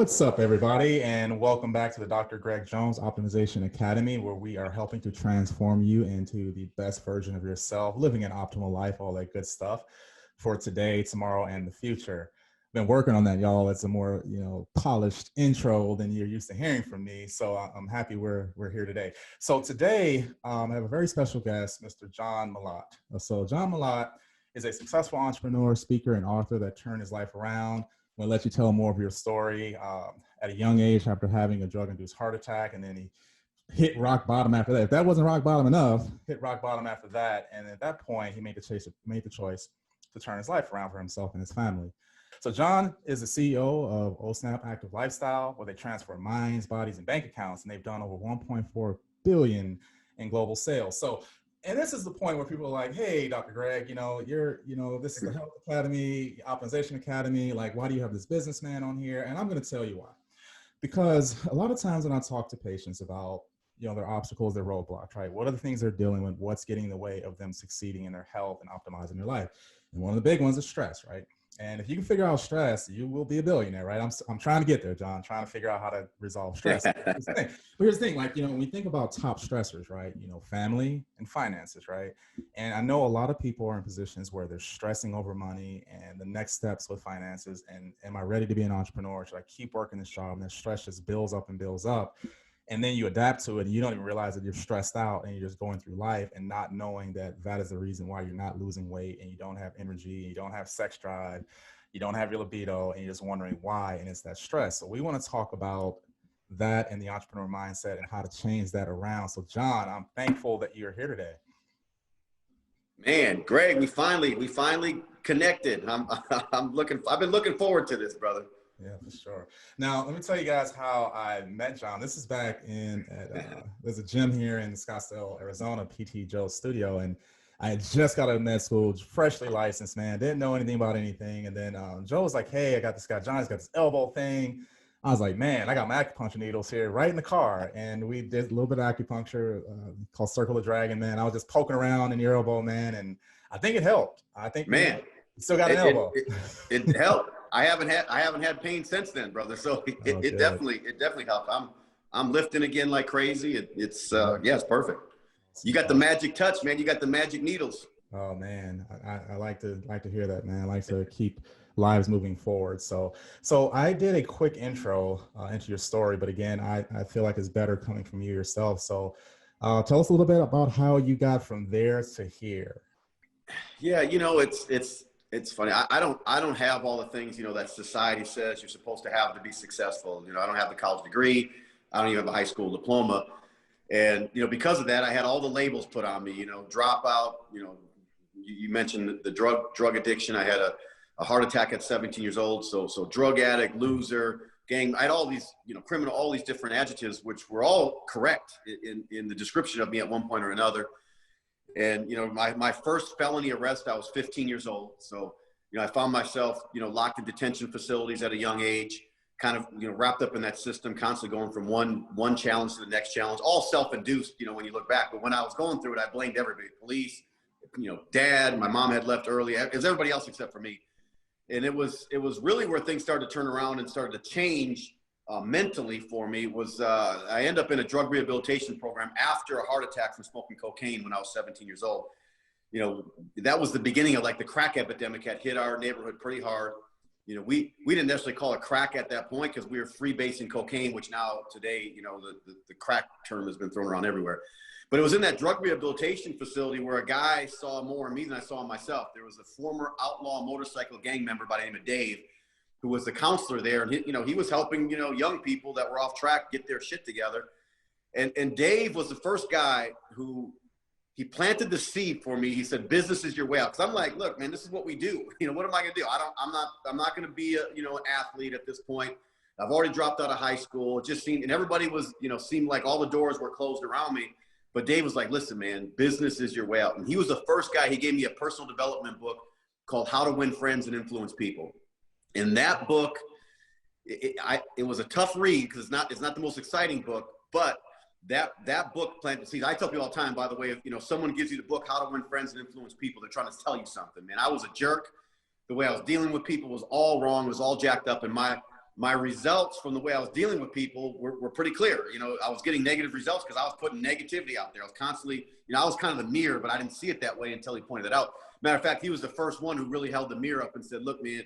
What's up, everybody, and welcome back to the Dr. Greg Jones Optimization Academy, where we are helping to transform you into the best version of yourself, living an optimal life, all that good stuff for today, tomorrow, and the future. Been working on that, y'all. It's a more, polished intro than you're used to hearing from me. So I'm happy we're here today. So today, I have a very special guest, Mr. John Malott. So John Malott is a successful entrepreneur, speaker, and author that turned his life around. I'm going to let you tell more of your story. At a young age, after having a drug-induced heart attack, and then he hit rock bottom after that. If that wasn't rock bottom enough, hit rock bottom after that. And at that point, he made the choice to turn his life around for himself and his family. So John is the CEO of OSNAP Active Lifestyle, where they transform minds, bodies, and bank accounts, and they've done over 1.4 billion in global sales. So, and this is the point where people are like, hey, Dr. Greg, this is the Health Academy, Optimization Academy. Like, why do you have this businessman on here? And I'm going to tell you why. Because a lot of times when I talk to patients about, their obstacles, their roadblocks, right? What are the things they're dealing with? What's getting in the way of them succeeding in their health and optimizing their life? And one of the big ones is stress, right? And if you can figure out stress, you will be a billionaire, right? I'm trying to get there, John, trying to figure out how to resolve stress. But here's the thing, when we think about top stressors, right? Family and finances, right? And I know a lot of people are in positions where they're stressing over money and the next steps with finances. And am I ready to be an entrepreneur? Should I keep working this job? And then stress just builds up and builds up. And then you adapt to it and you don't even realize that you're stressed out and you're just going through life and not knowing that that is the reason why you're not losing weight and you don't have energy, you don't have sex drive, you don't have your libido, and you're just wondering why, and it's that stress. So we want to talk about that and the entrepreneur mindset and how to change that around. So John, I'm thankful that you're here today. Man, Greg, we finally connected. I've been looking forward to this, brother. Yeah, for sure. Now, let me tell you guys how I met John. This is back there's a gym here in Scottsdale, Arizona, PT Joe's studio. And I had just got out of med school, freshly licensed, man. Didn't know anything about anything. And then Joe was like, hey, I got this guy, John's got this elbow thing. I was like, man, I got my acupuncture needles here right in the car. And we did a little bit of acupuncture called Circle of Dragon, man. I was just poking around in your elbow, man. And I think it helped. I think, man, you still got an elbow. It helped. I haven't had pain since then, brother. So it definitely helped. I'm lifting again like crazy. It's perfect. You got the magic touch, man. You got the magic needles. Oh man, I like to hear that, man. I like to keep lives moving forward. So I did a quick intro into your story, but again, I feel like it's better coming from you yourself. So tell us a little bit about how you got from there to here. Yeah, it's funny. I don't have all the things, that society says you're supposed to have to be successful. I don't have the college degree. I don't even have a high school diploma. And, because of that, I had all the labels put on me, dropout, you mentioned the drug addiction. I had a heart attack at 17 years old. So drug addict, loser, gang. I had all these, criminal, all these different adjectives, which were all correct in the description of me at one point or another. And, my first felony arrest, I was 15 years old. So, I found myself, locked in detention facilities at a young age, kind of, wrapped up in that system, constantly going from one challenge to the next challenge, all self-induced, when you look back. But when I was going through it, I blamed everybody, police, dad, my mom had left early, it was everybody else except for me. And it was really where things started to turn around and started to change mentally for me was I ended up in a drug rehabilitation program after a heart attack from smoking cocaine when I was 17 years old. That was the beginning of like the crack epidemic had hit our neighborhood pretty hard. We didn't necessarily call it crack at that point because we were freebasing cocaine, which now today, the crack term has been thrown around everywhere. But it was in that drug rehabilitation facility where a guy saw more in me than I saw in myself. There was a former outlaw motorcycle gang member by the name of Dave, who was the counselor there. And he was helping, young people that were off track get their shit together. And Dave was the first guy who he planted the seed for me. He said, business is your way out. Cause I'm like, look, man, this is what we do. What am I going to do? I'm not going to be an athlete at this point. I've already dropped out of high school. It just seemed, and everybody was, seemed like all the doors were closed around me. But Dave was like, listen, man, business is your way out. And he was the first guy, he gave me a personal development book called How to Win Friends and Influence People. And that book, it was a tough read because it's not the most exciting book, but that book planted seeds. I tell people all the time, by the way, if someone gives you the book How to Win Friends and Influence People, they're trying to tell you something, man. I was a jerk. The way I was dealing with people was all wrong, was all jacked up, and my my results from the way I was dealing with people were pretty clear. You know, I was getting negative results because I was putting negativity out there. I was constantly, you know, I was kind of the mirror, but I didn't see it that way until he pointed it out. Matter of fact, he was the first one who really held the mirror up and said, look, man,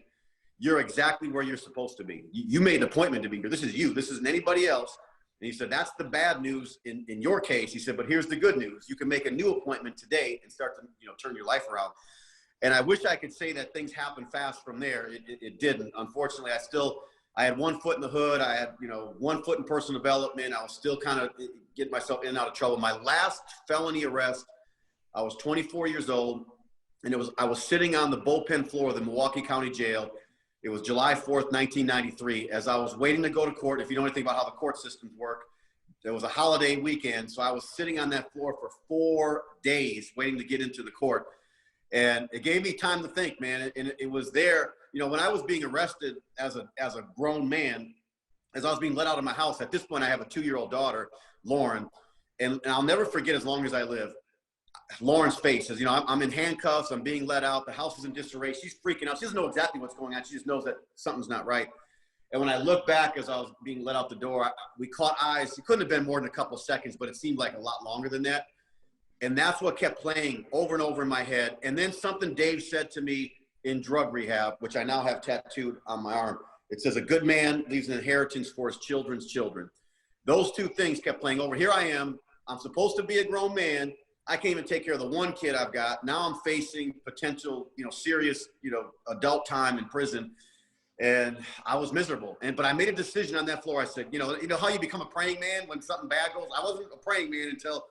you're exactly where you're supposed to be. You made an appointment to be here. This is you. This isn't anybody else. And he said, that's the bad news in your case. He said, but here's the good news. You can make a new appointment today and start to, you know, turn your life around. And I wish I could say that things happened fast from there. It didn't. Unfortunately, I had one foot in the hood. I had, you know, one foot in personal development. I was still kind of getting myself in and out of trouble. My last felony arrest, I was 24 years old, and I was sitting on the bullpen floor of the Milwaukee County Jail. It was July 4th, 1993. As I was waiting to go to court, if you know anything about how the court systems work, there was a holiday weekend. So I was sitting on that floor for 4 days waiting to get into the court. And it gave me time to think, man. And it was there, you know, when I was being arrested as a grown man, as I was being let out of my house. At this point, I have a 2-year-old daughter, Lauren, and I'll never forget as long as I live, Lauren's face. As you know, I'm in handcuffs. I'm being let out. The house is in disarray. She's freaking out. She doesn't know exactly what's going on. She just knows that something's not right. And when I look back as I was being let out the door, we caught eyes. It couldn't have been more than a couple of seconds, but it seemed like a lot longer than that. And that's what kept playing over and over in my head. And then something Dave said to me in drug rehab, which I now have tattooed on my arm. It says, a good man leaves an inheritance for his children's children. Those two things kept playing over. Here I am. I'm supposed to be a grown man. I can't even take care of the one kid I've got. Now I'm facing potential, you know, serious, you know, adult time in prison. And I was miserable. But I made a decision on that floor. I said, you know how you become a praying man when something bad goes? I wasn't a praying man until,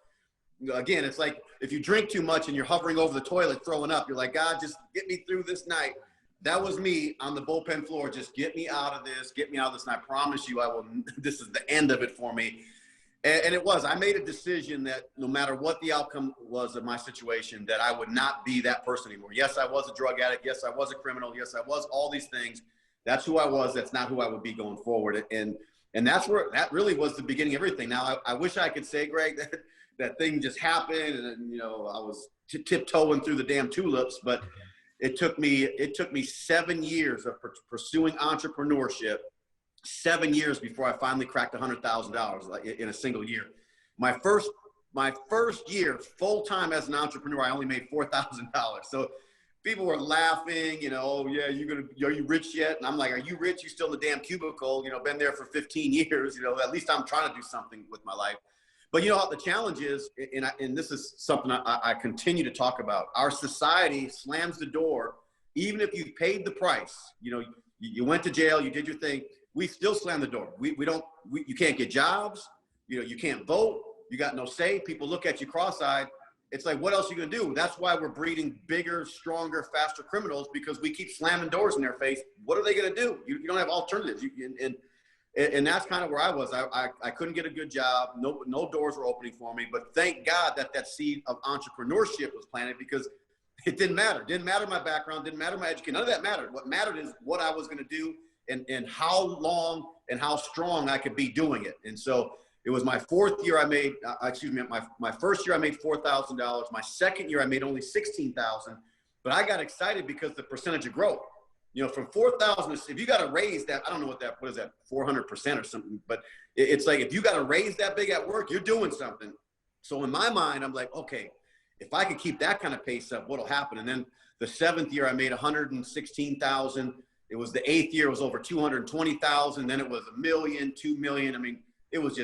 again, it's like if you drink too much and you're hovering over the toilet throwing up, you're like, God, just get me through this night. That was me on the bullpen floor. Just get me out of this. Get me out of this. And I promise you, this is the end of it for me. And it was. I made a decision that no matter what the outcome was of my situation, that I would not be that person anymore. Yes, I was a drug addict. Yes, I was a criminal. Yes, I was all these things. That's who I was. That's not who I would be going forward. And that really was the beginning of everything. Now, I wish I could say, Greg, that thing just happened and, you know, I was tiptoeing through the damn tulips, but it took me 7 years of pursuing entrepreneurship, 7 years before I finally cracked $100,000 in a single year. My first year full-time as an entrepreneur, I only made $4,000. So people were laughing, you know, oh yeah, are you rich yet? And I'm like, are you rich? You still in the damn cubicle, you know, been there for 15 years, you know, at least I'm trying to do something with my life. But you know what the challenge is, and this is something I continue to talk about. Our society slams the door, even if you paid the price. You know, you went to jail, you did your thing. We still slam the door. You can't get jobs. You know, you can't vote. You got no say. People look at you cross-eyed. It's like, what else are you gonna do? That's why we're breeding bigger, stronger, faster criminals, because we keep slamming doors in their face. What are they gonna do? You don't have alternatives. And that's kind of where I was. I couldn't get a good job. No doors were opening for me. But thank God that seed of entrepreneurship was planted, because it didn't matter. Didn't matter my background. Didn't matter my education. None of that mattered. What mattered is what I was going to do and how long and how strong I could be doing it. And so it was my fourth year I made, my first year I made $4,000. My second year I made only $16,000. But I got excited because the percentage of growth. You know, from 4,000, if you got to raise that, I don't know what is that, 400% or something, but it's like, if you got to raise that big at work, you're doing something. So in my mind, I'm like, okay, if I could keep that kind of pace up, what'll happen? And then the seventh year I made 116,000. It was the eighth year, it was over 220,000. Then it was $1 million, $2 million. I mean, it was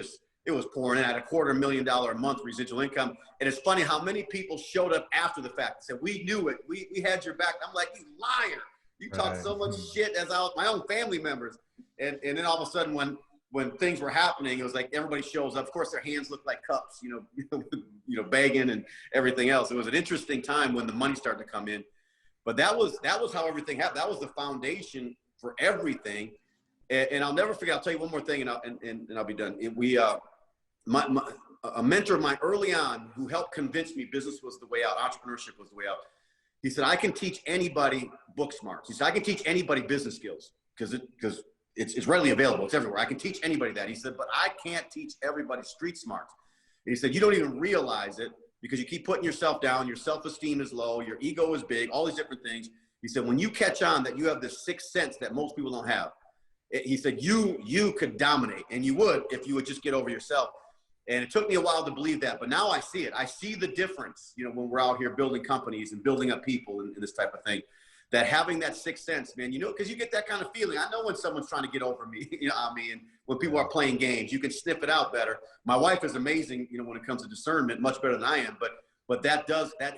pouring in. I had $250,000 a month residual income. And it's funny how many people showed up after the fact and said, we knew it. We had your back. I'm like, you liar. You talk so much shit as my own family members. And then all of a sudden when things were happening, it was like everybody shows up. Of course, their hands looked like cups, begging and everything else. It was an interesting time when the money started to come in. But that was how everything happened. That was the foundation for everything. And I'll never forget, I'll tell you one more thing and I'll be done. A mentor of mine early on who helped convince me business was the way out, entrepreneurship was the way out. He said, I can teach anybody book smarts. He said, I can teach anybody business skills because it's readily available. It's everywhere. I can teach anybody that. He said, but I can't teach everybody street smarts. And he said, you don't even realize it because you keep putting yourself down. Your self-esteem is low. Your ego is big, all these different things. He said, when you catch on that you have this sixth sense that most people don't have, He said, you could dominate, and you would if you would just get over yourself. And it took me a while to believe that, but now I see it. I see the difference, you know, when we're out here building companies and building up people and this type of thing, that having that sixth sense, man, you know, because you get that kind of feeling. I know when someone's trying to get over me, you know what I mean? When people are playing games, you can sniff it out better. My wife is amazing, you know, when it comes to discernment, much better than I am, but that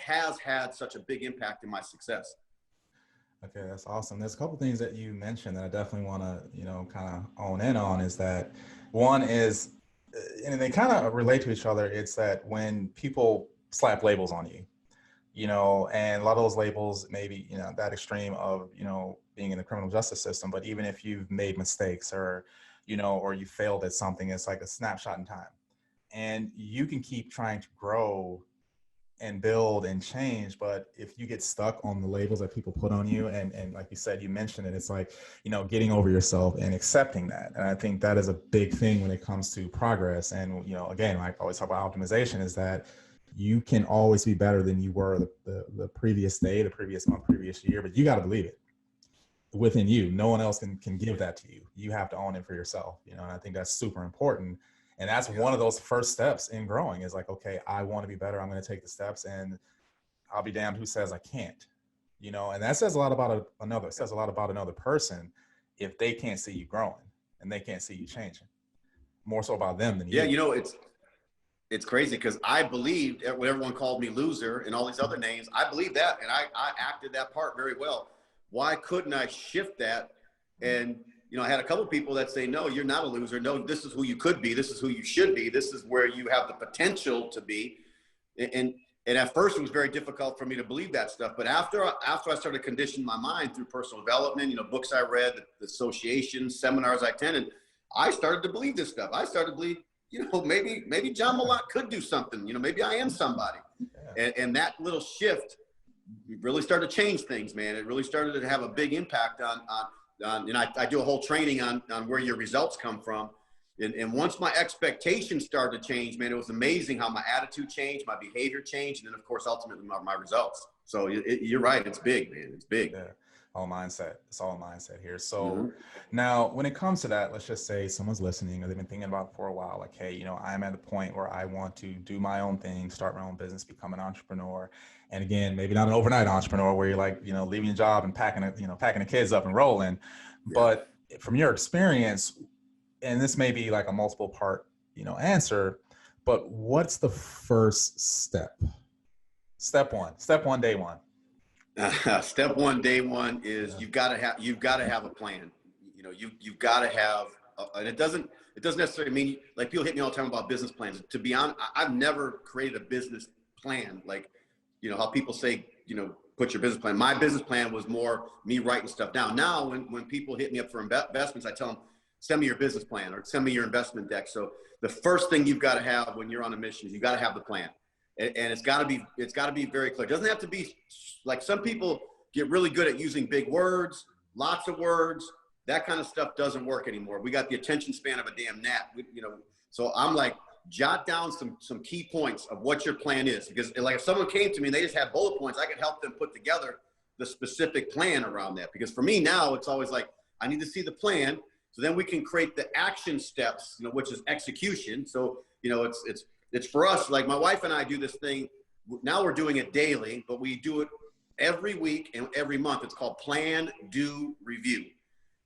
has had such a big impact in my success. Okay, that's awesome. There's a couple things that you mentioned that I definitely want to, you know, kind of own in on. Is that one is, and they kind of relate to each other. It's that when people slap labels on you, you know, and a lot of those labels maybe, you know, that extreme of, you know, being in the criminal justice system, but even if you've made mistakes or, you know, or you failed at something, it's like a snapshot in time, and you can keep trying to grow and build and change. But if you get stuck on the labels that people put on you, and like you said, you mentioned it, it's like, you know, getting over yourself and accepting that. And I think that is a big thing when it comes to progress. And, you know, again, like I always talk about optimization, is that you can always be better than you were the previous day, the previous month, previous year, but you got to believe it within you. No one else can give that to you. You have to own it for yourself, you know, and I think that's super important. And that's one of those first steps in growing, is like, okay, I want to be better. I'm going to take the steps, and I'll be damned who says I can't, you know. And that says a lot about another person if they can't see you growing and they can't see you changing. More so about them than you. Yeah, you know, it's crazy, because I believed when everyone called me loser and all these other names. I believed that, and I acted that part very well. Why couldn't I shift that? And you know, I had a couple of people that say, no, you're not a loser. No, this is who you could be. This is who you should be. This is where you have the potential to be. And at first it was very difficult for me to believe that stuff. But after I started conditioning my mind through personal development, you know, books I read, the associations, seminars I attended, I started to believe this stuff. I started to believe, you know, maybe John Malott could do something. You know, maybe I am somebody. And that little shift really started to change things, man. It really started to have a big impact on and I do a whole training on where your results come from. And once my expectations started to change, man, it was amazing how my attitude changed, my behavior changed, and then, of course, ultimately my results. So you're right. It's big, man. It's big. Yeah. All mindset. It's all mindset here. So now when it comes to that, let's just say someone's listening or they've been thinking about it for a while, like, hey, you know, I'm at a point where I want to do my own thing, start my own business, become an entrepreneur. And again, maybe not an overnight entrepreneur where you're like, you know, leaving your job and packing the kids up and rolling. Yeah. But from your experience, and this may be like a multiple part, you know, answer, but what's the first step? Step one, day one. Step one, day one is you've got to have a plan. You know, you've got to have, and it doesn't necessarily mean, like, people hit me all the time about business plans. To be honest, I've never created a business plan. Like, you know, how people say, you know, put your business plan. My business plan was more me writing stuff down. Now, when people hit me up for investments, I tell them, send me your business plan or send me your investment deck. So the first thing you've got to have when you're on a mission is you've got to have the plan. And it's got to be very clear. It doesn't have to be like, some people get really good at using big words, lots of words. That kind of stuff doesn't work anymore. We got the attention span of a damn gnat, you know. So I'm like, jot down some key points of what your plan is, because like, if someone came to me and they just had bullet points, I could help them put together the specific plan around that. Because for me now, it's always like, I need to see the plan, so then we can create the action steps, you know, which is execution. So, you know, it's for us, like, my wife and I do this thing. Now we're doing it daily, but we do it every week and every month. It's called plan, do, review.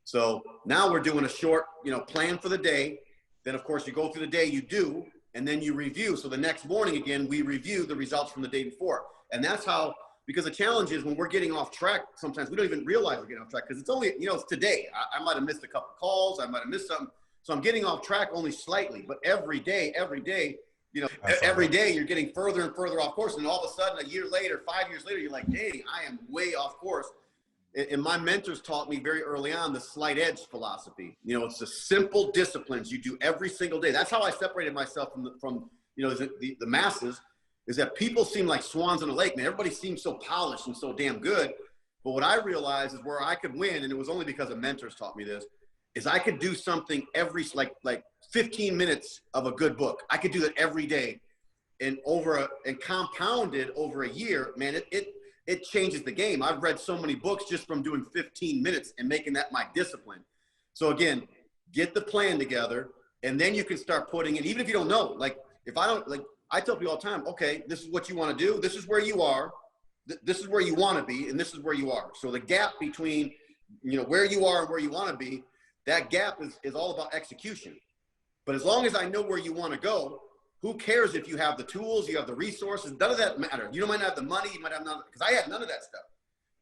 So now we're doing a short, you know, plan for the day. Then, of course, you go through the day, you do, and then you review. So the next morning, again, we review the results from the day before. And that's how, because the challenge is when we're getting off track, sometimes we don't even realize we're getting off track, because it's only, you know, it's today. I might have missed a couple calls. I might have missed something. So I'm getting off track only slightly, but every day, you know, every day you're getting further and further off course. And all of a sudden, a year later, 5 years later, you're like, dang, I am way off course. And my mentors taught me very early on the slight edge philosophy. You know, it's the simple disciplines you do every single day. That's how I separated myself from you know, the masses, is that people seem like swans in a lake, man. Everybody seems so polished and so damn good. But what I realized is where I could win, and it was only because of mentors taught me this, is I could do something every, like 15 minutes of a good book. I could do that every day, and compounded over a year, man, it changes the game. I've read so many books just from doing 15 minutes and making that my discipline. So again, get the plan together, and then you can start putting in, even if you don't know, like if I don't, like I tell people all the time, okay, this is what you want to do. This is where you are. This is where you want to be. And this is where you are. So the gap between, where you are and where you want to be, that gap is all about execution. But as long as I know where you want to go, who cares if you have the tools, you have the resources, none of that matter. You might not have the money, you might have none, because I had none of that stuff.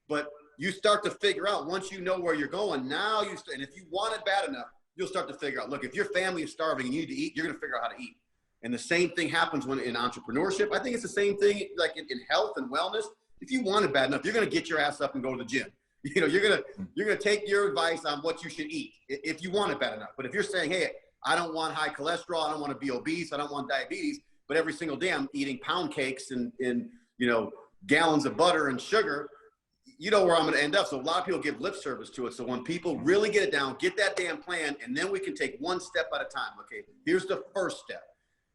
But you start to figure out, once you know where you're going, now and if you want it bad enough, you'll start to figure out, look, if your family is starving and you need to eat, you're going to figure out how to eet. And the same thing happens when in entrepreneurship. I think it's the same thing like in health and wellness. If you want it bad enough, you're going to get your ass up and go to the gym. You're going to take your advice on what you should eat if you want it bad enough. But if you're saying, hey, I don't want high cholesterol, I don't want to be obese, I don't want diabetes, but every single day I'm eating pound cakes and gallons of butter and sugar, you know where I'm going to end up. So a lot of people give lip service to it. So when people really get it down, get that damn plan, and then we can take one step at a time. Okay, here's the first step.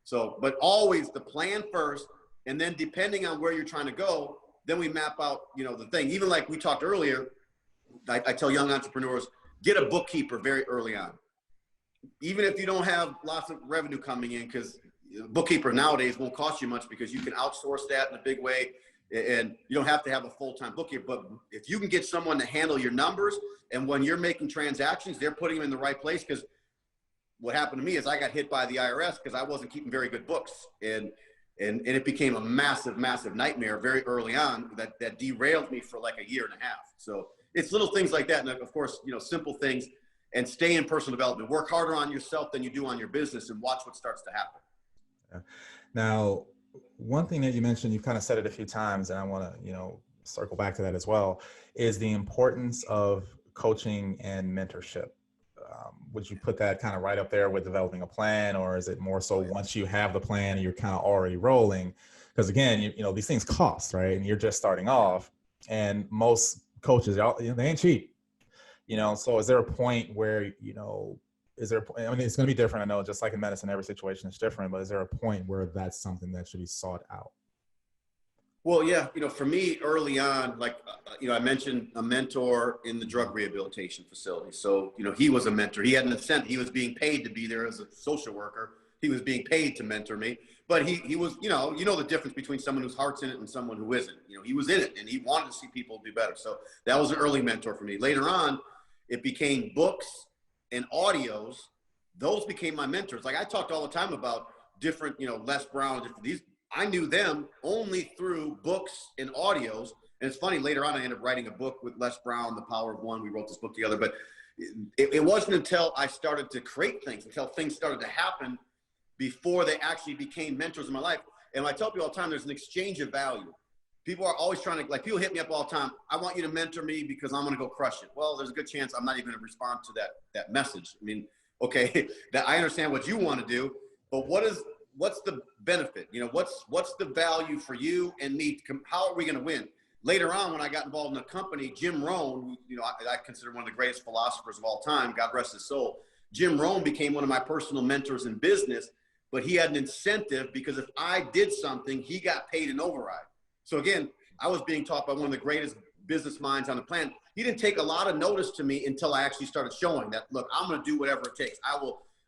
So, but always the plan first, and then depending on where you're trying to go, then we map out, the thing. Even like we talked earlier, I tell young entrepreneurs, get a bookkeeper very early on. Even if you don't have lots of revenue coming in, because bookkeeper nowadays won't cost you much because you can outsource that in a big way, and you don't have to have a full-time bookkeeper. But if you can get someone to handle your numbers, and when you're making transactions, they're putting them in the right place. Because what happened to me is I got hit by the IRS because I wasn't keeping very good books, and it became a massive, massive nightmare very early on that derailed me for like a year and a half. So it's little things like that, and of course, simple things. And stay in personal development. Work harder on yourself than you do on your business, and watch what starts to happen. Yeah. Now, one thing that you mentioned, you've kind of said it a few times, and I want to, circle back to that as well, is the importance of coaching and mentorship. Would you put that kind of right up there with developing a plan, or is it more so once you have the plan and you're kind of already rolling? Because again, these things cost, right? And you're just starting off, and most coaches, they ain't cheap. So is there a point where, I mean, it's going to be different. I know, just like in medicine, every situation is different, but is there a point where that's something that should be sought out? Well, yeah, for me early on, like, I mentioned a mentor in the drug rehabilitation facility. So, he was a mentor. He had an incentive. He was being paid to be there as a social worker. He was being paid to mentor me, but he was, the difference between someone whose heart's in it and someone who isn't. He was in it, and he wanted to see people do better. So that was an early mentor for me. Later on, it became books and audios. Those became my mentors. Like I talked all the time about different, Les Brown, these. I knew them only through books and audios. And it's funny, later on, I ended up writing a book with Les Brown, The Power of One. We wrote this book together, but it wasn't until I started to create things, until things started to happen before they actually became mentors in my life. And I tell people all the time, there's an exchange of value. People are always trying to, people hit me up all the time. I want you to mentor me because I'm going to go crush it. Well, there's a good chance I'm not even going to respond to that message. I mean, okay, that I understand what you want to do, but what's the benefit? What's the value for you and me? How are we going to win? Later on, when I got involved in a company, Jim Rohn, who, I consider one of the greatest philosophers of all time, God rest his soul. Jim Rohn became one of my personal mentors in business, but he had an incentive because if I did something, he got paid an override. So again, I was being taught by one of the greatest business minds on the planet. He didn't take a lot of notice to me until I actually started showing that, look, I'm going to do whatever it takes.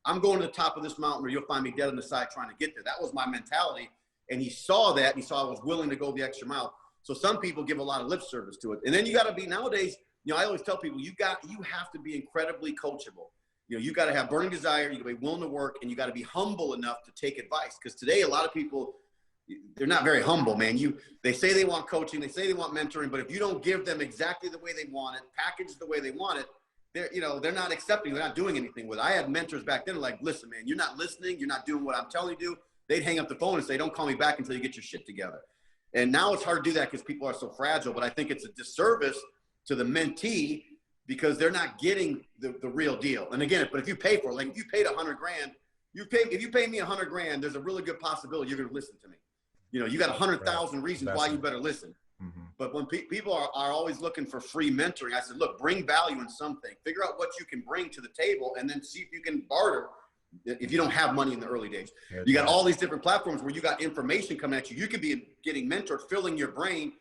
I'm going to the top of this mountain or you'll find me dead on the side trying to get there. That was my mentality. And he saw that. And he saw I was willing to go the extra mile. So some people give a lot of lip service to it. And then you got to be nowadays, I always tell people, you have to be incredibly coachable. You got to have burning desire. You got to be willing to work, and you got to be humble enough to take advice. Because today, a lot of people, they're not very humble, man. They say they want coaching, they say they want mentoring, but if you don't give them exactly the way they want it, packaged the way they want it, they're not accepting, they're not doing anything with it. I had mentors back then like, listen, man, you're not listening, you're not doing what I'm telling you to do. They'd hang up the phone and say, don't call me back until you get your shit together. And now it's hard to do that because people are so fragile, but I think it's a disservice to the mentee because they're not getting the real deal. And again, but if you pay for it, like if you paid $100 grand, if you pay me $100 grand, there's a really good possibility you're going to listen to me. You got 100,000 reasons why you better listen. Mm-hmm. But when people are always looking for free mentoring, I said, look, bring value in something. Figure out what you can bring to the table and then see if you can barter if you don't have money in the early days. You got all these different platforms where you got information coming at you. You could be getting mentored, filling your brain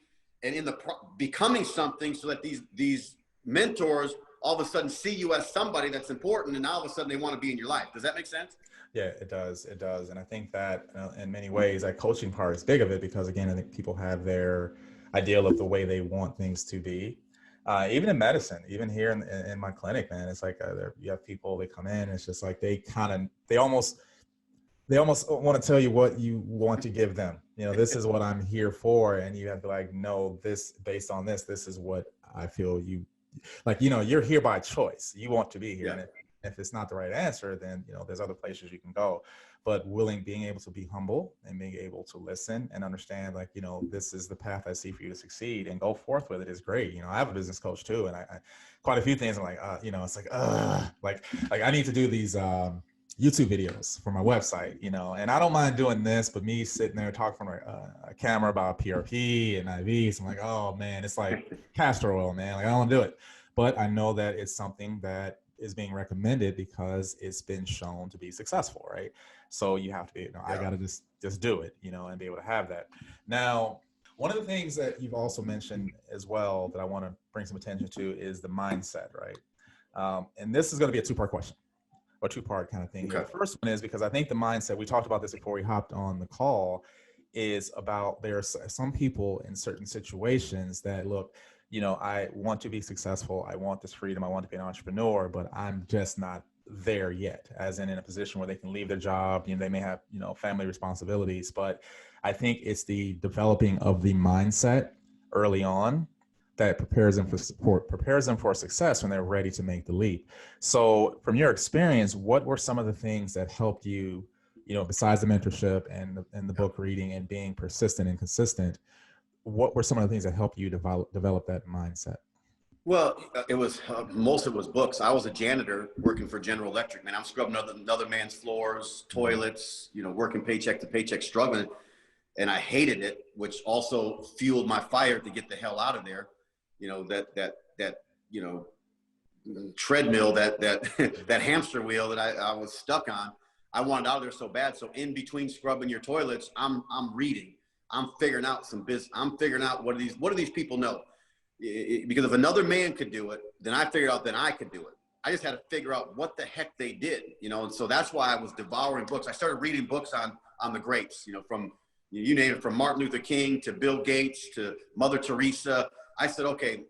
and becoming something so that these mentors all of a sudden see you as somebody that's important, and now all of a sudden they want to be in your life. Does that make sense? Yeah, it does. It does. And I think that in many ways, that coaching part is big of it because, again, I think people have their ideal of the way they want things to be. Even in medicine, even here in my clinic, man, it's like you have people, they come in, it's just like they almost want to tell you what you want to give them. You know, this is what I'm here for. And you have to like, no, this based on this is what I feel you like, you know, you're here by choice. You want to be here. Yeah. And if it's not the right answer, then, you know, there's other places you can go. But being able to be humble and being able to listen and understand, like, you know, this is the path I see for you to succeed and go forth with it is great. You know, I have a business coach too. And I quite a few things I'm like, you know, it's like I need to do these, YouTube videos for my website, you know, and I don't mind doing this, but me sitting there talking from a camera about PRP and IVs, I'm like, oh man, it's like castor oil, man. Like I don't want to do it, but I know that it's something that is being recommended because it's been shown to be successful, right? So you have to be, you know, I got to just do it, you know, and be able to have that. Now, one of the things that you've also mentioned as well that I want to bring some attention to is the mindset, right? And this is going to be a two-part question. Or two-part kind of thing. Okay. The first one is because I think the mindset, we talked about this before we hopped on the call, is about there's some people in certain situations that look, you know, I want to be successful. I want this freedom. I want to be an entrepreneur, but I'm just not there yet, as in a position where they can leave their job. You know, they may have, you know, family responsibilities, but I think it's the developing of the mindset early on that prepares them for success when they're ready to make the leap. So from your experience, what were some of the things that helped you, you know, besides the mentorship and the book reading and being persistent and consistent, what were some of the things that helped you develop that mindset? Well, it was most of it was books. I was a janitor working for General Electric. Man, I'm scrubbing another man's floors, toilets, you know, working paycheck to paycheck, struggling, and I hated it, which also fueled my fire to get the hell out of there. You know, that you know, treadmill, that hamster wheel that I was stuck on. I wanted out of there so bad. So in between scrubbing your toilets, I'm reading. I'm figuring out some business. I'm figuring out what do these people know? Because if another man could do it, then I figured out that I could do it. I just had to figure out what the heck they did, you know. And so that's why I was devouring books. I started reading books on the greats, you know, from you name it, from Martin Luther King to Bill Gates to Mother Teresa. I said, okay,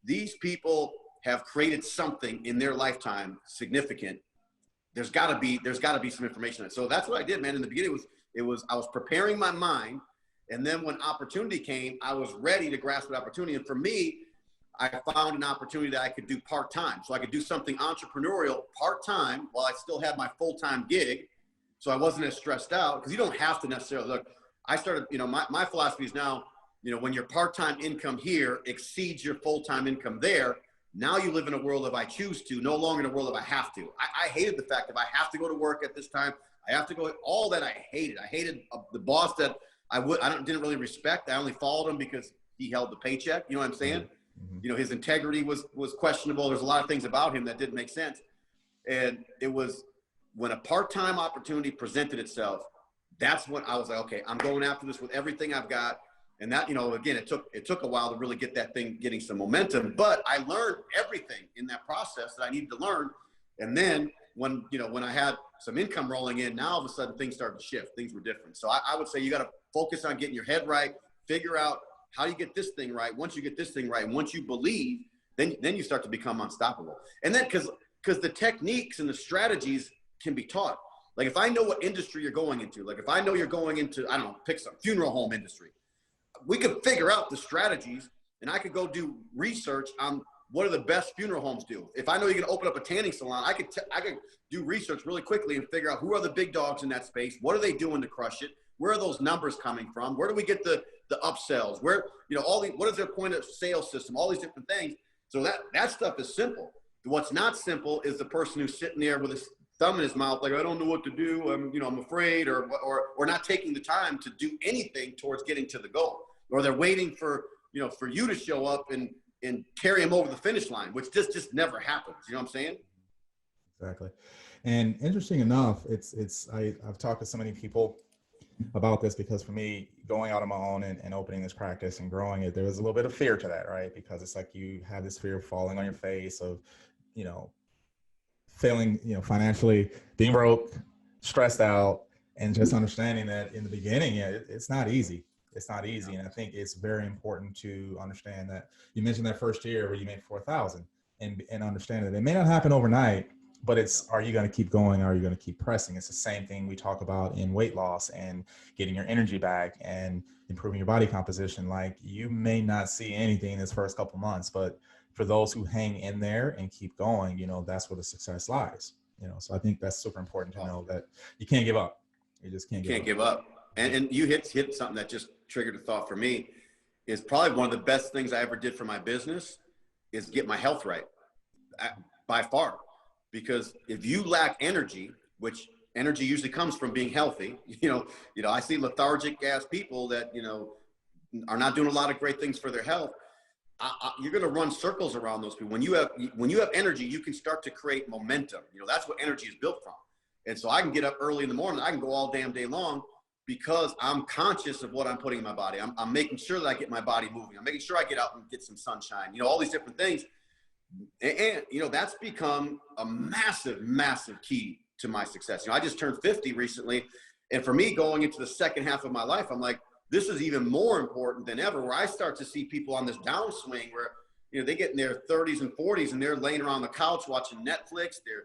these people have created something in their lifetime significant. There's got to be some information. So that's what I did, man. In the beginning, I was preparing my mind, and then when opportunity came, I was ready to grasp the opportunity. And for me, I found an opportunity that I could do part-time. So I could do something entrepreneurial part-time while I still had my full-time gig. So I wasn't as stressed out, because you don't have to necessarily look. I started, you know, my philosophy is now, you know, when your part-time income here exceeds your full-time income there, now you live in a world of I choose to, no longer in a world of I have to. I hated the fact that I have to go to work at this time. I have to go, all that I hated. I hated the boss that didn't really respect. I only followed him because he held the paycheck. You know what I'm saying? Mm-hmm. You know, his integrity was questionable. There's a lot of things about him that didn't make sense. And it was when a part-time opportunity presented itself, that's when I was like, okay, I'm going after this with everything I've got. And that, you know, again, it took a while to really get that thing getting some momentum, but I learned everything in that process that I needed to learn. And then when I had some income rolling in, now all of a sudden things started to shift. Things were different. So I would say you got to focus on getting your head right, figure out how you get this thing right. Once you get this thing right, and once you believe, then you start to become unstoppable. And then because the techniques and the strategies can be taught. Like if I know what industry you're going into, like if I know you're going into, I don't know, pick some funeral home industry, we could figure out the strategies, and I could go do research on what do the best funeral homes do. If I know you're going to open up a tanning salon, I could do research really quickly and figure out who are the big dogs in that space. What are they doing to crush it? Where are those numbers coming from? Where do we get the upsells? Where, you know, what is their point of sale system? All these different things. So that stuff is simple. What's not simple is the person who's sitting there with his thumb in his mouth, like, I don't know what to do. I'm afraid, or not taking the time to do anything towards getting to the goal. Or they're waiting for you to show up and carry them over the finish line, which just never happens. You know what I'm saying? Exactly. And interesting enough, I've talked to so many people about this, because for me, going out on my own and opening this practice and growing it, there was a little bit of fear to that, right? Because it's like you have this fear of falling on your face, of you know, failing, financially, being broke, stressed out, and just understanding that in the beginning, yeah, it's not easy. It's not easy. And I think it's very important to understand that you mentioned that first year where you made 4,000 and understand that it may not happen overnight, but it's, are you going to keep going? Are you going to keep pressing? It's the same thing we talk about in weight loss and getting your energy back and improving your body composition. Like, you may not see anything in this first couple months, but for those who hang in there and keep going, that's where the success lies. So I think that's super important to know that you can't give up. You just can't give up. And you hit something that just triggered a thought for me. Is probably one of the best things I ever did for my business is get my health right, by far. Because if you lack energy, which energy usually comes from being healthy, I see lethargic ass people that, are not doing a lot of great things for their health. You're going to run circles around those people. When you have energy, you can start to create momentum. That's what energy is built from. And so I can get up early in the morning. I can go all damn day long because I'm conscious of what I'm putting in my body. I'm making sure that I get my body moving. I'm making sure I get out and get some sunshine, all these different things. And that's become a massive, massive key to my success. I just turned 50 recently. And for me, going into the second half of my life, I'm like, this is even more important than ever, where I start to see people on this downswing where, they get in their 30s and 40s and they're laying around the couch watching Netflix. They're,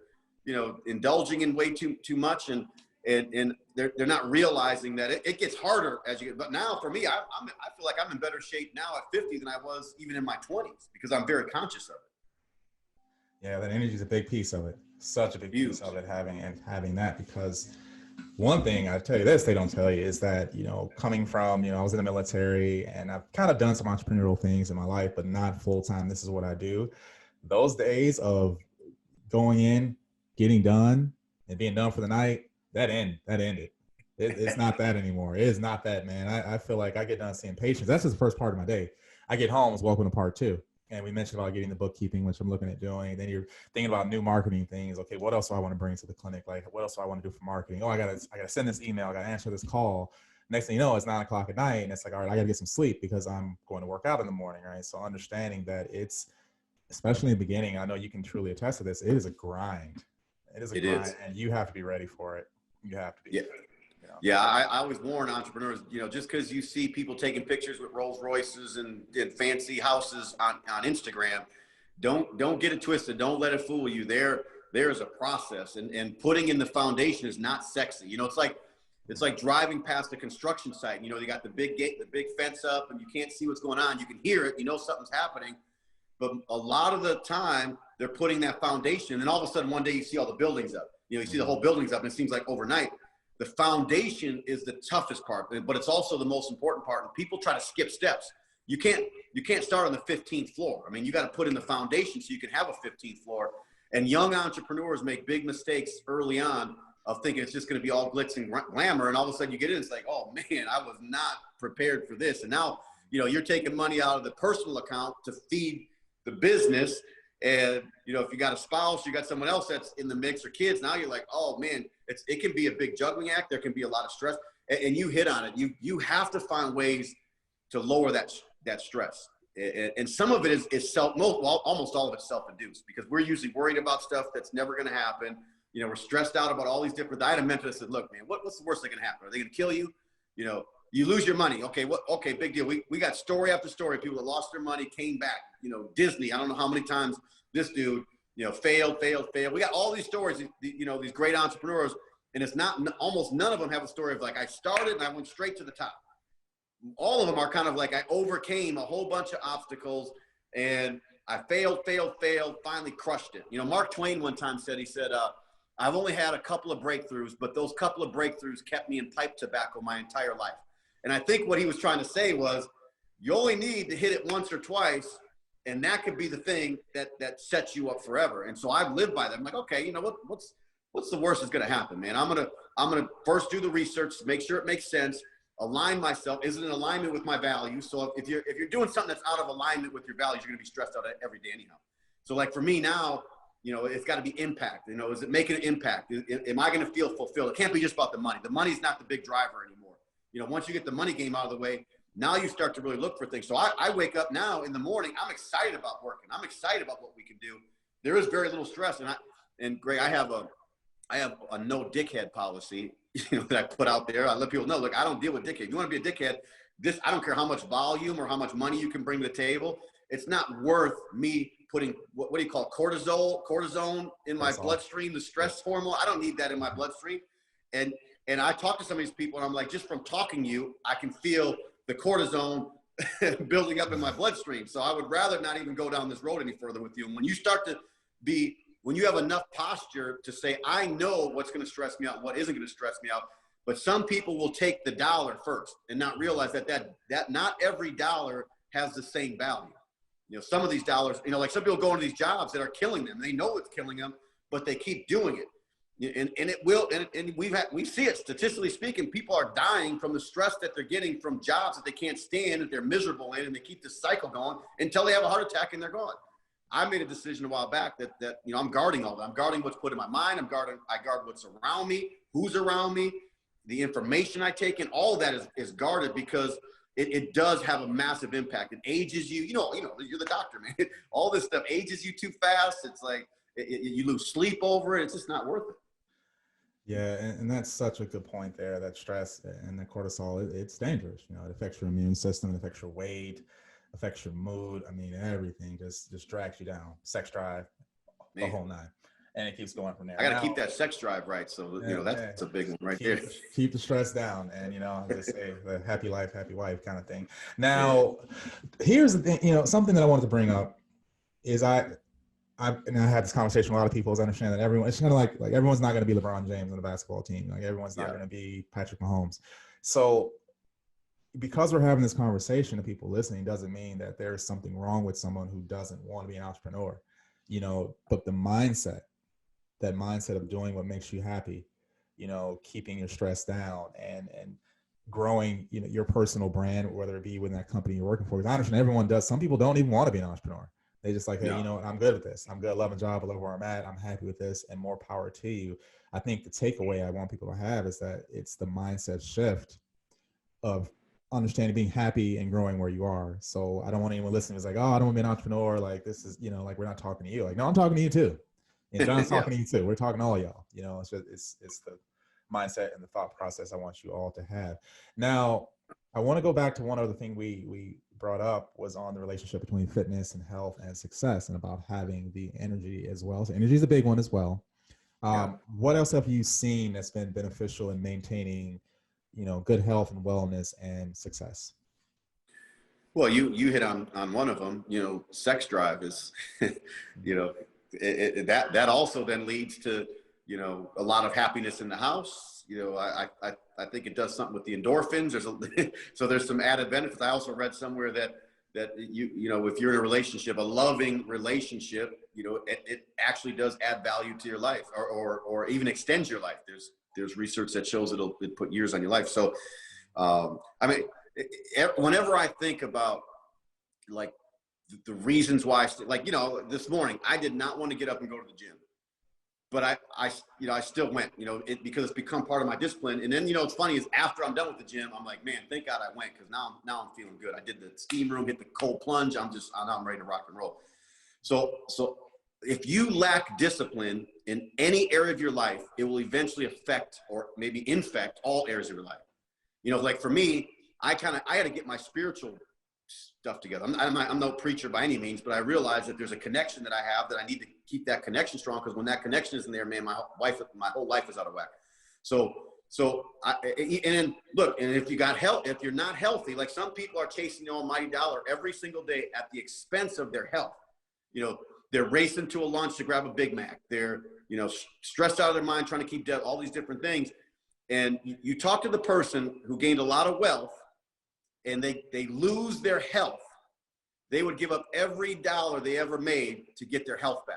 indulging in way too much. And they're not realizing that it gets harder as you get. But now for me, I feel like I'm in better shape now at 50 than I was even in my 20s because I'm very conscious of it. Yeah, that energy is a big piece of it. Such a big piece of it, having that, because one thing I tell you this, they don't tell you, is that, coming from, I was in the military and I've kind of done some entrepreneurial things in my life, but not full time. This is what I do. Those days of going in, getting done and being done for the night, that ended. It's not that anymore. It is not that, man. I feel like I get done seeing patients. That's just the first part of my day. I get home, it's welcome to part two. And we mentioned about getting the bookkeeping, which I'm looking at doing. Then you're thinking about new marketing things. Okay, what else do I want to bring to the clinic? Like, what else do I want to do for marketing? Oh, I gotta send this email. I gotta answer this call. Next thing you know, it's 9 o'clock at night, and it's like, all right, I gotta get some sleep because I'm going to work out in the morning, right? So understanding that it's, especially in the beginning, I know you can truly attest to this. It is a grind. It is a grind, and you have to be ready for it. You have to be. Yeah. Yeah, I always warn entrepreneurs, just because you see people taking pictures with Rolls Royces and fancy houses on Instagram, don't get it twisted. Don't let it fool you. There's a process, and putting in the foundation is not sexy. It's like driving past a construction site. You got the big gate, the big fence up, and you can't see what's going on. You can hear it. Something's happening. But a lot of the time, they're putting that foundation, and all of a sudden, one day you see all the buildings up. You see the whole buildings up, and it seems like overnight. The foundation is the toughest part, but it's also the most important part. And people try to skip steps. You can't start on the 15th floor. I mean, you got to put in the foundation so you can have a 15th floor. And young entrepreneurs make big mistakes early on of thinking it's just going to be all glitz and glamour. And all of a sudden you get in, it's like, oh man, I was not prepared for this. And now, you're taking money out of the personal account to feed the business. And, if you got a spouse, you got someone else that's in the mix, or kids, now you're like, oh man, it can be a big juggling act. There can be a lot of stress, and you hit on it. You have to find ways to lower that stress. And some of it is almost all of it's self-induced, because we're usually worried about stuff that's never going to happen. We're stressed out about all these different, I had a mentor that said, look, man, what's the worst that can happen? Are they going to kill you? You lose your money. Okay, okay, big deal. We got story after story. People that lost their money, came back. Disney, I don't know how many times this dude, failed. We got all these stories, these great entrepreneurs, and it's not, almost none of them have a story of like, I started and I went straight to the top. All of them are kind of like, I overcame a whole bunch of obstacles and I failed, finally crushed it. Mark Twain one time said, I've only had a couple of breakthroughs, but those couple of breakthroughs kept me in pipe tobacco my entire life. And I think what he was trying to say was, you only need to hit it once or twice, and that could be the thing that sets you up forever. And so I've lived by that. I'm like, okay, what's the worst that's going to happen, man? I'm going to first do the research, make sure it makes sense, align myself. Is it in alignment with my values? So if you're doing something that's out of alignment with your values, you're going to be stressed out every day anyhow. So like for me now, it's got to be impact. Is it making an impact? Am I going to feel fulfilled? It can't be just about the money. The money's not the big driver anymore. Once you get the money game out of the way, now you start to really look for things. So I wake up now in the morning, I'm excited about working. I'm excited about what we can do. there is very little stress. And Greg, I have a no dickhead policy, that I put out there. I let people know, look, I don't deal with dickhead. You want to be a dickhead, I don't care how much volume or how much money you can bring to the table. It's not worth me putting, what do you call it, cortisone in my bloodstream, the stress hormone. I don't need that in my bloodstream. And I talk to some of these people and I'm like, just from talking to you, I can feel the cortisone building up in my bloodstream. So I would rather not even go down this road any further with you. And when you have enough posture to say, I know what's going to stress me out and what isn't going to stress me out, but some people will take the dollar first and not realize that not every dollar has the same value. Some of these dollars, like some people go into these jobs that are killing them. They know it's killing them, but they keep doing it. And it will, and we see it statistically speaking. People are dying from the stress that they're getting from jobs that they can't stand, that they're miserable in, and they keep this cycle going until they have a heart attack and they're gone. I made a decision a while back that I'm guarding all that. I'm guarding what's put in my mind. I guard what's around me, who's around me, the information I take in. All of that is guarded because it does have a massive impact. It ages you. You're the doctor, man. All this stuff ages you too fast. It's like you lose sleep over it. It's just not worth it. Yeah, and that's such a good point there. That stress and the cortisol, it's dangerous. It affects your immune system, it affects your weight, affects your mood. I mean, everything just drags you down. Sex drive, the whole nine. And it keeps going from there. I got to keep that sex drive right. So, that's a big one right there. Keep the stress down. And, they say the happy life, happy wife kind of thing. Now, here's the thing, something that I wanted to bring up is I had this conversation with a lot of people is understand that it's kind of like everyone's not going to be LeBron James on the basketball team. Like everyone's not going to be Patrick Mahomes. So because we're having this conversation to people listening doesn't mean that there's something wrong with someone who doesn't want to be an entrepreneur, but the mindset of doing what makes you happy, keeping your stress down and growing, your personal brand, whether it be within that company you're working for. Because I understand everyone does. Some people don't even want to be an entrepreneur. They just like, hey, I'm good at this. I'm good. I love my job. I love where I'm at. I'm happy with this, and more power to you. I think the takeaway I want people to have is that it's the mindset shift of understanding being happy and growing where you are. So I don't want anyone listening who's like, oh, I don't want to be an entrepreneur. Like this is, like we're not talking to you. Like, no, I'm talking to you too. John's talking to you too. We're talking to all y'all. It's just it's the mindset and the thought process I want you all to have. Now, I want to go back to one other thing we brought up was on the relationship between fitness and health and success, and about having the energy as well. So energy is a big one as well. What else have you seen that's been beneficial in maintaining, good health and wellness and success? Well, you hit on one of them. Sex drive is, that also then leads to, a lot of happiness in the house. I think it does something with the endorphins. So there's some added benefits. I also read somewhere that if you're in a relationship, a loving relationship, it actually does add value to your life or even extends your life. There's research that shows it'll put years on your life. So, whenever I think about like the reasons why, this morning, I did not want to get up and go to the gym. But I still went, because it's become part of my discipline. And then, it's funny is after I'm done with the gym, I'm like, man, thank God I went. Cause now I'm feeling good. I did the steam room, hit the cold plunge. I'm ready to rock and roll. So if you lack discipline in any area of your life, it will eventually affect or maybe infect all areas of your life. Like for me, I had to get my spiritual stuff together. I'm no preacher by any means, but I realize that there's a connection that I have that I need to keep that connection strong. Because when that connection isn't there, man, my whole life is out of whack. So and if you're not healthy, like some people are chasing the almighty dollar every single day at the expense of their health. They're racing to a lunch to grab a Big Mac. They're, stressed out of their mind, trying to keep all these different things. And you talk to the person who gained a lot of wealth, and they lose their health, they would give up every dollar they ever made to get their health back.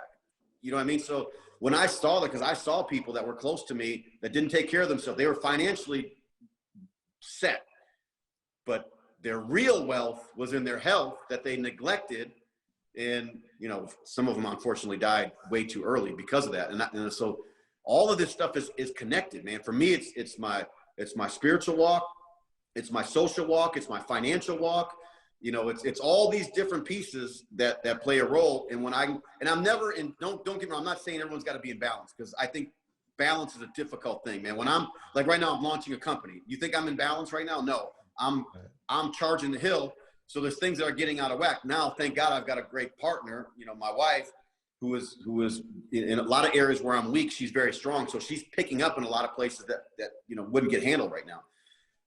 You know what I mean? So when I saw that, because I saw people that were close to me that didn't take care of themselves, they were financially set, but their real wealth was in their health that they neglected. And, some of them unfortunately died way too early because of that. And so all of this stuff is connected, man. For me, it's my spiritual walk. It's my social walk. It's my financial walk. You know, it's all these different pieces that play a role. And I'm never in, don't get me wrong, I'm not saying everyone's got to be in balance, because I think balance is a difficult thing, man. When I'm like right now, I'm launching a company. You think I'm in balance right now? No, I'm charging the hill. So there's things that are getting out of whack. Now, thank God I've got a great partner, you know, my wife, who is in a lot of areas where I'm weak, she's very strong. So she's picking up in a lot of places that you know, wouldn't get handled right now.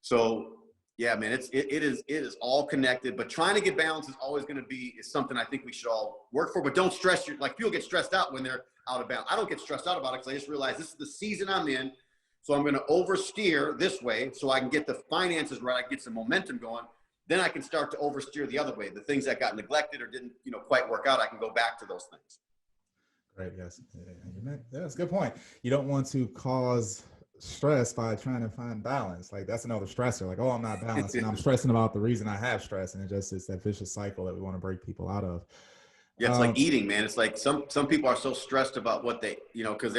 So yeah, man, it is all connected, but trying to get balance is always going to be something I think we should all work for. But don't stress like people get stressed out when they're out of balance. I don't get stressed out about it, because I just realize this is the season I'm in. So I'm going to oversteer this way so I can get the finances right, I can get some momentum going. Then I can start to oversteer the other way. The things that got neglected or didn't, you know, quite work out, I can go back to those things. Great. Yes. Yeah, that's a good point. You don't want to cause stress by trying to find balance. Like, that's another stressor. Like, oh, I'm not balanced, and I'm stressing about the reason I have stress. And it's that vicious cycle that we want to break people out of. Yeah. It's like eating, man. It's like some people are so stressed about what they, you know, cause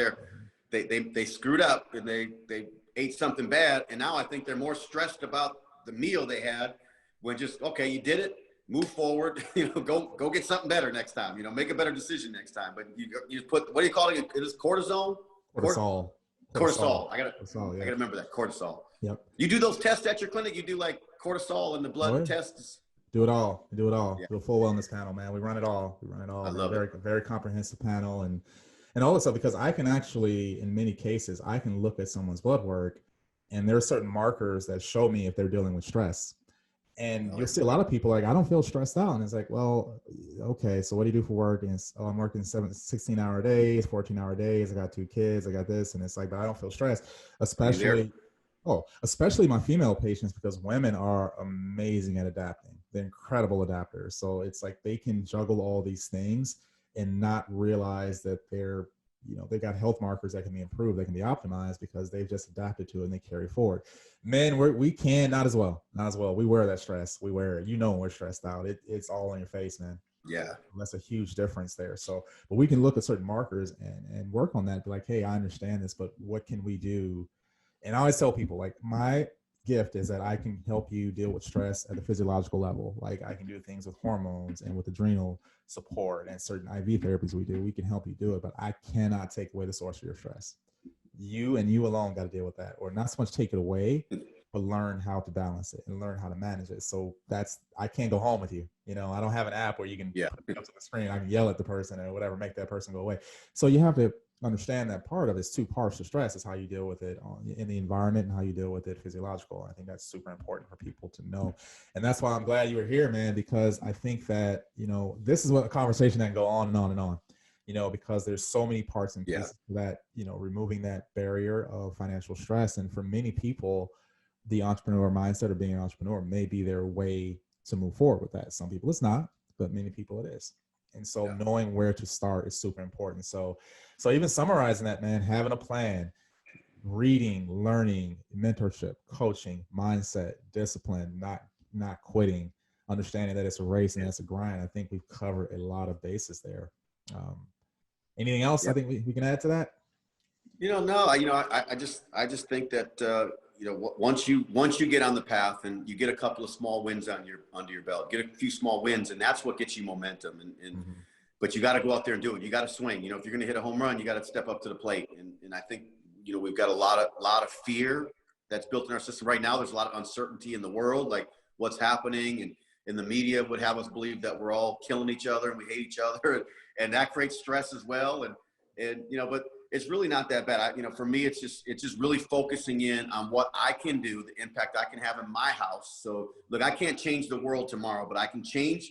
they screwed up and they ate something bad. And now I think they're more stressed about the meal they had, when just, okay, you did it, move forward, you know, go get something better next time, you know, make a better decision next time. But you put, what do you call it? It is cortisol? Cortisol. I gotta remember that. Cortisol. Yep. You do those tests at your clinic? You do like cortisol and the blood tests? Do it all. Yeah. Do a full wellness panel, man. We run it all. I love it. Very comprehensive panel, and all this stuff, because I can actually, in many cases, I can look at someone's blood work, and there are certain markers that show me if they're dealing with stress. And you'll see a lot of people like, I don't feel stressed out. And it's like, well, okay, so what do you do for work? And it's, oh, I'm working 16-hour days, 14-hour days. I got 2 kids. I got this. And it's like, but I don't feel stressed, especially my female patients, because women are amazing at adapting. They're incredible adapters. So it's like they can juggle all these things and not realize that they're, you know, they got health markers that can be improved, that can be optimized, because they've just adapted to it and they carry forward. Men, we can not as well. We wear that stress. We wear it. You know, when we're stressed out, it's all in your face, man. Yeah. That's a huge difference there. So, but we can look at certain markers and work on that. Be like, hey, I understand this, but what can we do? And I always tell people, like, my gift is that I can help you deal with stress at the physiological level. Like, I can do things with hormones and with adrenal support and certain IV therapies we can help you do it, but I cannot take away the source of your stress. You and you alone got to deal with that, or not so much take it away, but learn how to balance it and learn how to manage it. So I can't go home with you. You know, I don't have an app where you can put it up to the screen. I can yell at the person or whatever, make that person go away. So you have to understand that part of it's 2 parts to stress. Is how you deal with it in the environment and how you deal with it physiological. I think that's super important for people to know. And that's why I'm glad you were here, man, because I think that, you know, this is what a conversation that can go on and on and on, you know, because there's so many parts and pieces that, you know, removing that barrier of financial stress. And for many people, the entrepreneur mindset or being an entrepreneur may be their way to move forward with that. Some people it's not, but many people it is. And so knowing where to start is super important. So even summarizing that, man, having a plan, reading, learning, mentorship, coaching, mindset, discipline, not quitting, understanding that it's a race and it's a grind. I think we've covered a lot of bases there. Anything else I think we can add to that? You know, no, I just think that, you know, once you get on the path and you get a couple of small wins under your belt, get a few small wins, and that's what gets you momentum. And but you got to go out there and do it. You got to swing. You know, if you're going to hit a home run, you got to step up to the plate. And I think, you know, we've got a lot of fear that's built in our system right now. There's a lot of uncertainty in the world, like what's happening, and the media would have us believe that we're all killing each other and we hate each other, and that creates stress as well. And you know, but it's really not that bad. You know, for me, it's just really focusing in on what I can do, the impact I can have in my house. So look, I can't change the world tomorrow, but I can change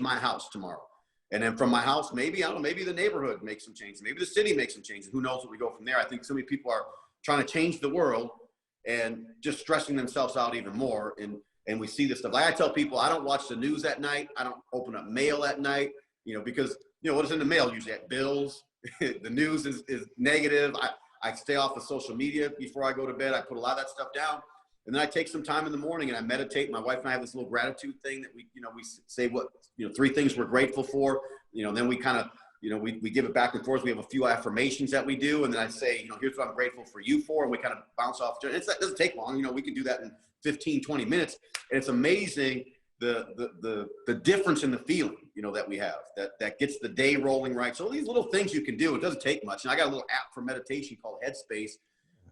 my house tomorrow. And then from my house, maybe, I don't know, maybe the neighborhood makes some changes. Maybe the city makes some changes. Who knows what we go from there? I think so many people are trying to change the world and just stressing themselves out even more. And we see this stuff. Like I tell people, I don't watch the news at night. I don't open up mail at night, you know, because, you know, what is in the mail usually? Bills. The news is negative. I stay off of social media before I go to bed. I put a lot of that stuff down. And then I take some time in the morning and I meditate. My wife and I have this little gratitude thing that we say 3 things we're grateful for, you know, and then we kind of, you know, we give it back and forth. We have a few affirmations that we do. And then I say, you know, here's what I'm grateful for you for. And we kind of bounce off. It doesn't take long. You know, we can do that in 15, 20 minutes. And it's amazing the difference in the feeling, you know, that we have, that gets the day rolling right. So these little things you can do, it doesn't take much. And I got a little app for meditation called Headspace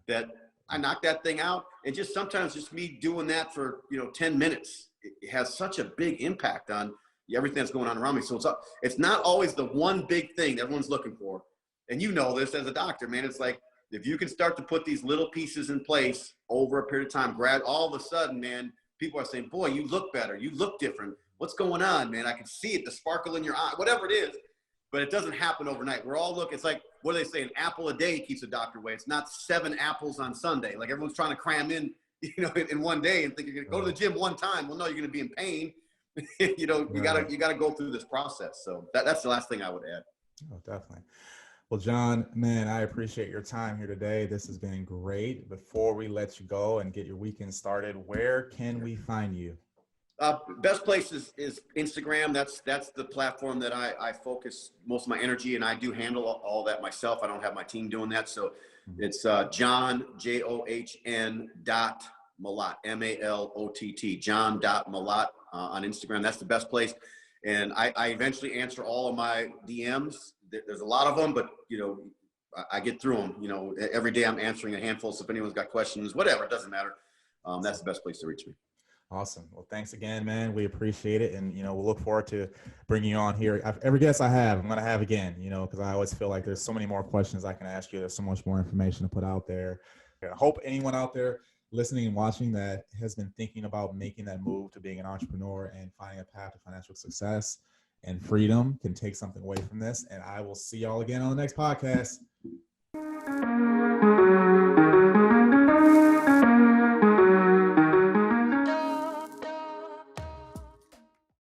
that I knock that thing out. And just sometimes just me doing that for, 10 minutes, it has such a big impact on everything that's going on around me. So it's not always the one big thing that everyone's looking for. And you know this as a doctor, man, it's like, if you can start to put these little pieces in place over a period of time, all of a sudden, man, people are saying, boy, you look better. You look different. What's going on, man? I can see it, the sparkle in your eye, whatever it is. But it doesn't happen overnight. We're all looking. It's like, what do they say? An apple a day keeps a doctor away. It's not 7 apples on Sunday. Like everyone's trying to cram in, in one day and think you're going to go to the gym one time. Well, no, you're going to be in pain. You gotta go through this process. So that's the last thing I would add. Oh, definitely. Well, John, man, I appreciate your time here today. This has been great. Before we let you go and get your weekend started, where can we find you? Best place is Instagram. That's the platform that I focus most of my energy, and I do handle all that myself. I don't have my team doing that. So it's John, JOHN Malott, MALOTT, John.Malott on Instagram. That's the best place. And I eventually answer all of my DMs. There's a lot of them, but I get through them. Every day I'm answering a handful. So if anyone's got questions, whatever, it doesn't matter. That's the best place to reach me. Awesome. Well, thanks again, man. We appreciate it. And, we'll look forward to bringing you on here. Every guest I have, I'm going to have again, because I always feel like there's so many more questions I can ask you. There's so much more information to put out there. I hope anyone out there listening and watching that has been thinking about making that move to being an entrepreneur and finding a path to financial success and freedom can take something away from this. And I will see y'all again on the next podcast.